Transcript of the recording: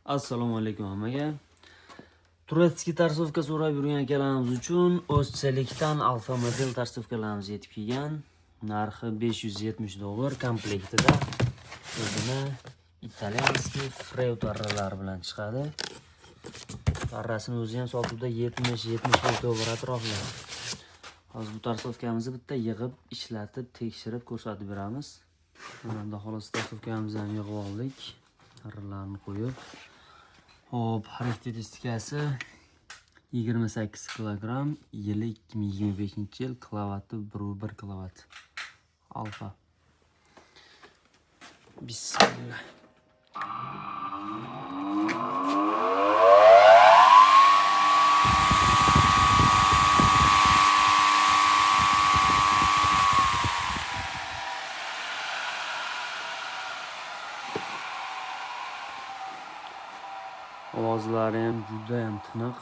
Assalomu alaykum hammaga. Turetskiy tarsovka so'rab yurgan akalarimiz uchun o'zchalikdan alfa model tarsovkalarimiz yetib kelgan. Narxi $570 komplektida. O'zini italyanskiy freu tarralar bilan chiqadi. Tarrasini o'zi ham sotuvda $70-$75 atrofida. Hozir bu tarsovkamizni bitta yig'ib, ishlatib, tekshirib ko'rsatib beramiz. Mana xolos tarsovkamizni ham yig'ib oldik. Tarralarni qo'yib. Hop, xarakteristikasi 28 kilogramm, yili 2025-yil, kilovati 1.1 kilovat. Alfa. Bismillah. Ovozlari ham juda ham tiniq.